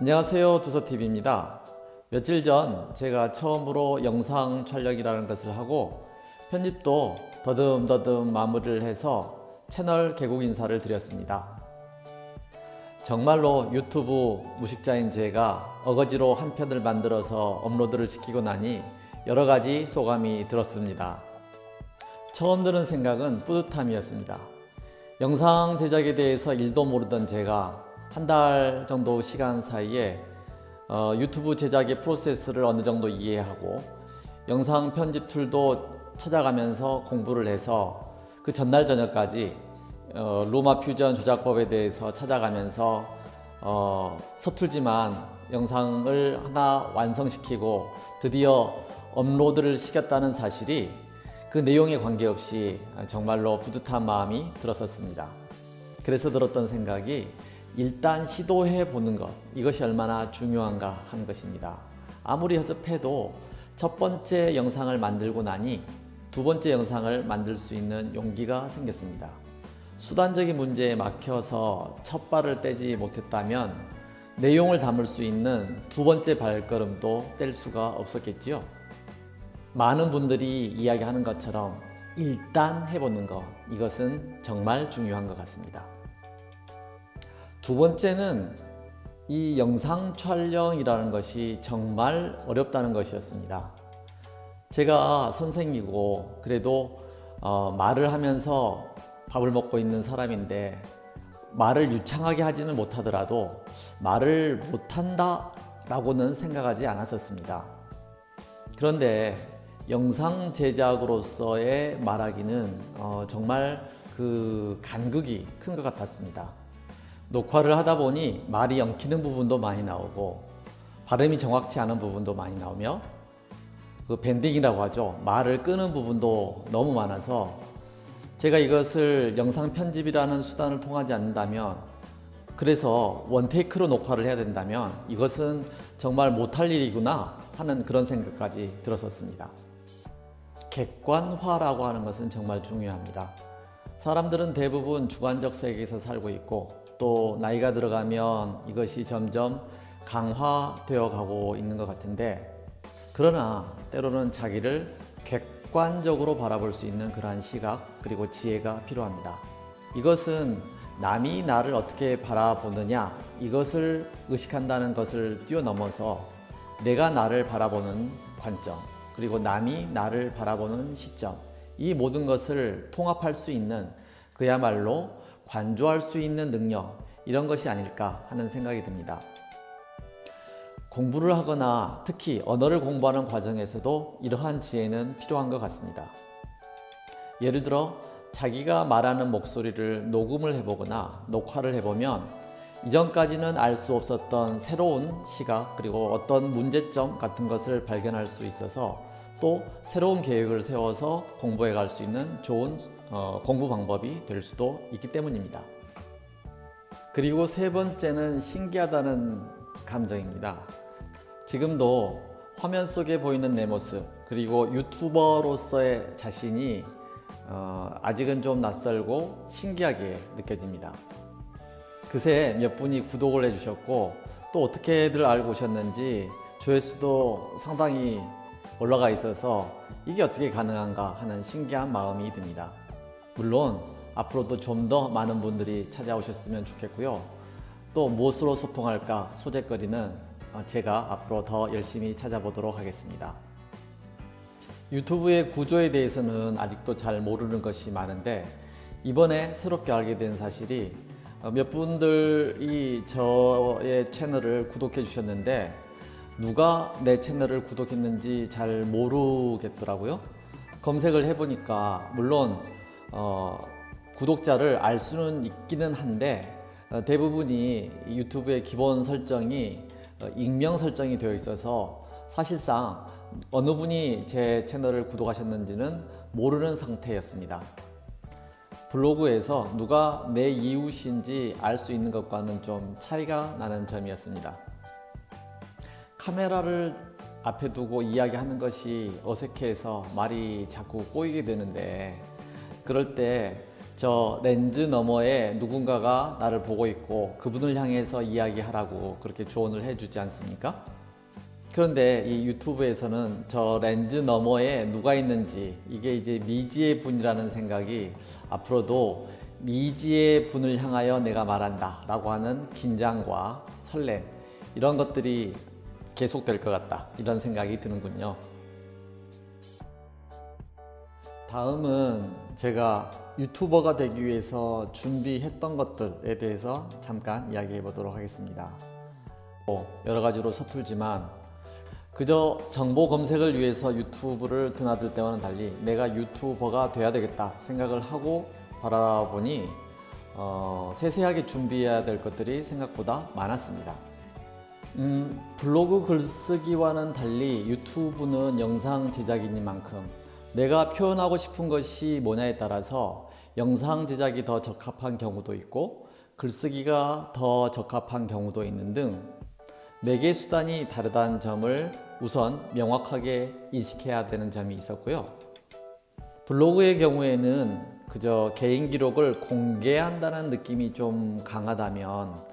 안녕하세요, 두서TV입니다. 며칠 전 제가 처음으로 영상 촬영이라는 것을 하고 편집도 더듬더듬 마무리를 해서 채널 개국 인사를 드렸습니다. 정말로 유튜브 무식자인 제가 어거지로 한 편을 만들어서 업로드를 시키고 나니 여러 가지 소감이 들었습니다. 처음 드는 생각은 뿌듯함이었습니다. 영상 제작에 대해서 일도 모르던 제가 한 달 정도 시간 사이에 유튜브 제작의 프로세스를 어느 정도 이해하고 영상 편집 툴도 찾아가면서 공부를 해서 그 전날 저녁까지 루마 퓨전 조작법에 대해서 찾아가면서 서툴지만 영상을 하나 완성시키고 드디어 업로드를 시켰다는 사실이 그 내용에 관계없이 정말로 뿌듯한 마음이 들었었습니다. 그래서 들었던 생각이 일단 시도해 보는 것, 이것이 얼마나 중요한가 하는 것입니다. 아무리 허접해도 첫 번째 영상을 만들고 나니 두 번째 영상을 만들 수 있는 용기가 생겼습니다. 수단적인 문제에 막혀서 첫 발을 떼지 못했다면 내용을 담을 수 있는 두 번째 발걸음도 뗄 수가 없었겠지요. 많은 분들이 이야기하는 것처럼 일단 해보는 것, 이것은 정말 중요한 것 같습니다. 두 번째는 이 영상 촬영이라는 것이 정말 어렵다는 것이었습니다. 제가 선생이고 그래도 말을 하면서 밥을 먹고 있는 사람인데 말을 유창하게 하지는 못하더라도 말을 못한다 라고는 생각하지 않았었습니다. 그런데 영상 제작으로서의 말하기는 정말 그 간극이 큰 것 같았습니다. 녹화를 하다 보니 말이 엉키는 부분도 많이 나오고 발음이 정확치 않은 부분도 많이 나오며 그 밴딩이라고 하죠. 말을 끄는 부분도 너무 많아서 제가 이것을 영상 편집이라는 수단을 통하지 않는다면, 그래서 원테이크로 녹화를 해야 된다면 이것은 정말 못할 일이구나 하는 그런 생각까지 들었었습니다. 객관화라고 하는 것은 정말 중요합니다. 사람들은 대부분 주관적 세계에서 살고 있고 또 나이가 들어가면 이것이 점점 강화되어 가고 있는 것 같은데, 그러나 때로는 자기를 객관적으로 바라볼 수 있는 그러한 시각 그리고 지혜가 필요합니다. 이것은 남이 나를 어떻게 바라보느냐, 이것을 의식한다는 것을 뛰어넘어서 내가 나를 바라보는 관점 그리고 남이 나를 바라보는 시점, 이 모든 것을 통합할 수 있는 그야말로 관조할 수 있는 능력, 이런 것이 아닐까 하는 생각이 듭니다. 공부를 하거나 특히 언어를 공부하는 과정에서도 이러한 지혜는 필요한 것 같습니다. 예를 들어 자기가 말하는 목소리를 녹음을 해보거나 녹화를 해보면 이전까지는 알 수 없었던 새로운 시각 그리고 어떤 문제점 같은 것을 발견할 수 있어서 또 새로운 계획을 세워서 공부해 갈 수 있는 좋은 공부 방법이 될 수도 있기 때문입니다. 그리고 세 번째는 신기하다는 감정입니다. 지금도 화면 속에 보이는 내 모습 그리고 유튜버로서의 자신이 아직은 좀 낯설고 신기하게 느껴집니다. 그새 몇 분이 구독을 해주셨고 또 어떻게들 알고 오셨는지 조회수도 상당히 올라가 있어서 이게 어떻게 가능한가 하는 신기한 마음이 듭니다. 물론 앞으로도 좀 더 많은 분들이 찾아오셨으면 좋겠고요. 또 무엇으로 소통할까 소재거리는 제가 앞으로 더 열심히 찾아보도록 하겠습니다. 유튜브의 구조에 대해서는 아직도 잘 모르는 것이 많은데 이번에 새롭게 알게 된 사실이 몇 분들이 저의 채널을 구독해 주셨는데 누가 내 채널을 구독했는지 잘 모르겠더라고요. 검색을 해보니까 물론 구독자를 알 수는 있기는 한데 대부분이 유튜브의 기본 설정이 익명 설정이 되어 있어서 사실상 어느 분이 제 채널을 구독하셨는지는 모르는 상태였습니다. 블로그에서 누가 내 이웃인지 알 수 있는 것과는 좀 차이가 나는 점이었습니다. 카메라를 앞에 두고 이야기하는 것이 어색해서 말이 자꾸 꼬이게 되는데 그럴 때 저 렌즈 너머에 누군가가 나를 보고 있고 그분을 향해서 이야기하라고 그렇게 조언을 해주지 않습니까? 그런데 이 유튜브에서는 저 렌즈 너머에 누가 있는지, 이게 이제 미지의 분이라는 생각이 앞으로도 미지의 분을 향하여 내가 말한다 라고 하는 긴장과 설렘, 이런 것들이 계속될 것 같다, 이런 생각이 드는군요. 다음은 제가 유튜버가 되기 위해서 준비했던 것들에 대해서 잠깐 이야기해 보도록 하겠습니다. 여러 가지로 서툴지만 그저 정보 검색을 위해서 유튜브를 드나들 때와는 달리 내가 유튜버가 돼야 되겠다 생각을 하고 바라보니 세세하게 준비해야 될 것들이 생각보다 많았습니다. 블로그 글쓰기와는 달리 유튜브는 영상 제작이니만큼 내가 표현하고 싶은 것이 뭐냐에 따라서 영상 제작이 더 적합한 경우도 있고 글쓰기가 더 적합한 경우도 있는 등 매개 수단이 다르다는 점을 우선 명확하게 인식해야 되는 점이 있었고요. 블로그의 경우에는 그저 개인 기록을 공개한다는 느낌이 좀 강하다면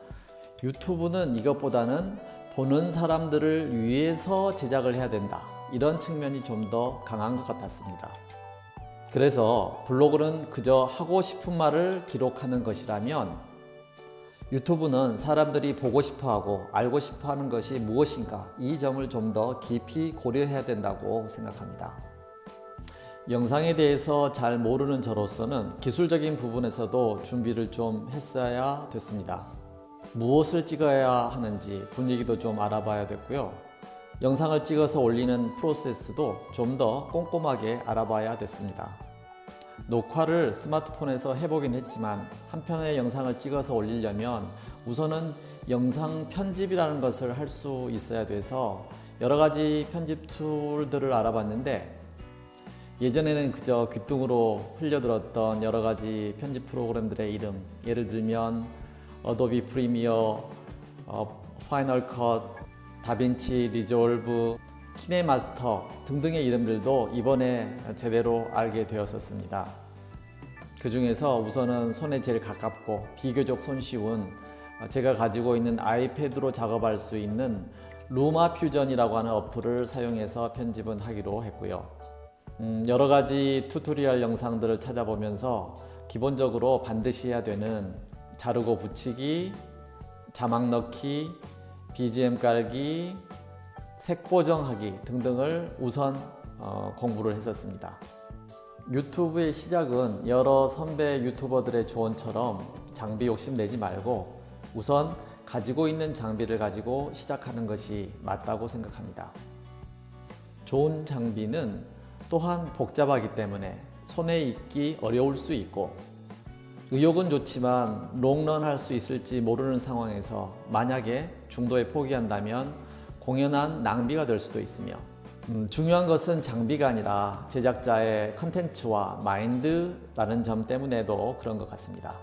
유튜브는 이것보다는 보는 사람들을 위해서 제작을 해야 된다, 이런 측면이 좀 더 강한 것 같았습니다. 그래서 블로그는 그저 하고 싶은 말을 기록하는 것이라면 유튜브는 사람들이 보고 싶어하고 알고 싶어하는 것이 무엇인가, 이 점을 좀 더 깊이 고려해야 된다고 생각합니다. 영상에 대해서 잘 모르는 저로서는 기술적인 부분에서도 준비를 좀 했어야 됐습니다. 무엇을 찍어야 하는지 분위기도 좀 알아봐야 됐고요. 영상을 찍어서 올리는 프로세스도 좀 더 꼼꼼하게 알아봐야 됐습니다. 녹화를 스마트폰에서 해보긴 했지만 한 편의 영상을 찍어서 올리려면 우선은 영상 편집이라는 것을 할 수 있어야 돼서 여러 가지 편집 툴들을 알아봤는데, 예전에는 그저 귀뚱으로 흘려들었던 여러 가지 편집 프로그램들의 이름, 예를 들면 어도비 프리미어, 파이널 컷, 다빈치 리졸브, 키네마스터 등등의 이름들도 이번에 제대로 알게 되었었습니다. 그 중에서 우선은 손에 제일 가깝고 비교적 손쉬운 제가 가지고 있는 아이패드로 작업할 수 있는 루마 퓨전이라고 하는 어플을 사용해서 편집은 하기로 했고요. 여러 가지 튜토리얼 영상들을 찾아보면서 기본적으로 반드시 해야 되는 자르고 붙이기, 자막 넣기, BGM 깔기, 색 보정하기 등등을 우선 공부를 했었습니다. 유튜브의 시작은 여러 선배 유튜버들의 조언처럼 장비 욕심 내지 말고 우선 가지고 있는 장비를 가지고 시작하는 것이 맞다고 생각합니다. 좋은 장비는 또한 복잡하기 때문에 손에 익기 어려울 수 있고, 의욕은 좋지만 롱런 할 수 있을지 모르는 상황에서 만약에 중도에 포기한다면 공연한 낭비가 될 수도 있으며, 중요한 것은 장비가 아니라 제작자의 컨텐츠와 마인드라는 점 때문에도 그런 것 같습니다.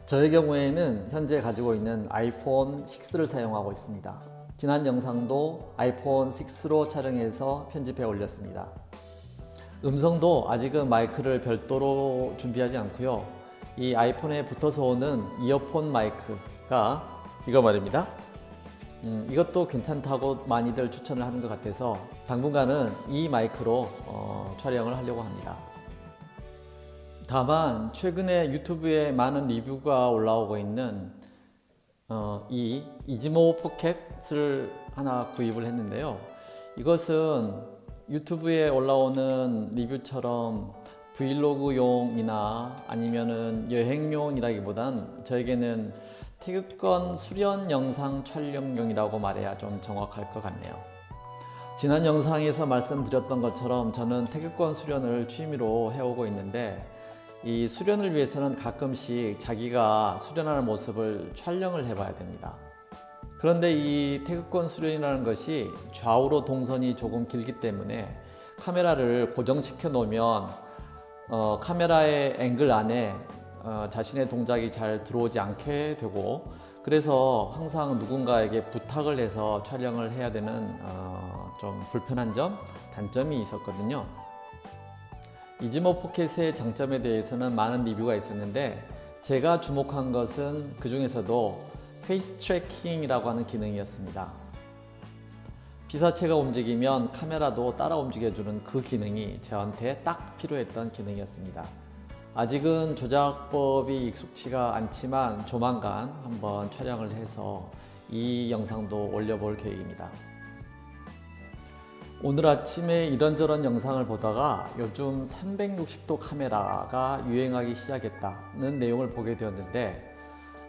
저의 경우에는 현재 가지고 있는 아이폰 6를 사용하고 있습니다. 지난 영상도 아이폰 6로 촬영해서 편집해 올렸습니다. 음성도 아직은 마이크를 별도로 준비하지 않고요. 이 아이폰에 붙어서 오는 이어폰 마이크가 이거 말입니다. 이것도 괜찮다고 많이들 추천을 하는 것 같아서 당분간은 이 마이크로 촬영을 하려고 합니다. 다만 최근에 유튜브에 많은 리뷰가 올라오고 있는 이 이즈모 포켓을 하나 구입을 했는데요. 이것은 유튜브에 올라오는 리뷰처럼 브이로그용이나 아니면은 여행용이라기보단 저에게는 태극권 수련 영상 촬영용이라고 말해야 좀 정확할 것 같네요. 지난 영상에서 말씀드렸던 것처럼 저는 태극권 수련을 취미로 해오고 있는데, 이 수련을 위해서는 가끔씩 자기가 수련하는 모습을 촬영을 해봐야 됩니다. 그런데 이 태극권 수련이라는 것이 좌우로 동선이 조금 길기 때문에 카메라를 고정시켜 놓으면 카메라의 앵글 안에 자신의 동작이 잘 들어오지 않게 되고, 그래서 항상 누군가에게 부탁을 해서 촬영을 해야 되는 좀 불편한 점, 단점이 있었거든요. 이즈모 포켓의 장점에 대해서는 많은 리뷰가 있었는데 제가 주목한 것은 그 중에서도 페이스 트래킹이라고 하는 기능이었습니다. 피사체가 움직이면 카메라도 따라 움직여주는 그 기능이 저한테 딱 필요했던 기능이었습니다. 아직은 조작법이 익숙치가 않지만 조만간 한번 촬영을 해서 이 영상도 올려볼 계획입니다. 오늘 아침에 이런저런 영상을 보다가 요즘 360도 카메라가 유행하기 시작했다는 내용을 보게 되었는데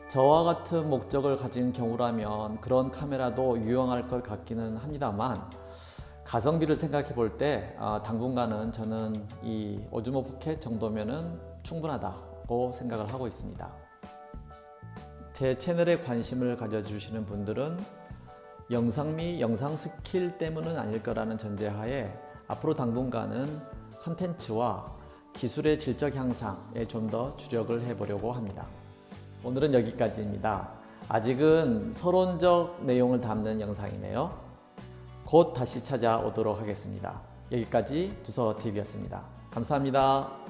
저와 같은 목적을 가진 경우라면 그런 카메라도 유용할 것 같기는 합니다만 가성비를 생각해 볼 때 당분간은 저는 이 오즈모 포켓 정도면은 충분하다고 생각을 하고 있습니다. 제 채널에 관심을 가져주시는 분들은 영상 및 영상 스킬 때문은 아닐 거라는 전제하에 앞으로 당분간은 컨텐츠와 기술의 질적 향상에 좀 더 주력을 해보려고 합니다. 오늘은 여기까지입니다. 아직은 서론적 내용을 담는 영상이네요. 곧 다시 찾아오도록 하겠습니다. 여기까지 두서TV였습니다. 감사합니다.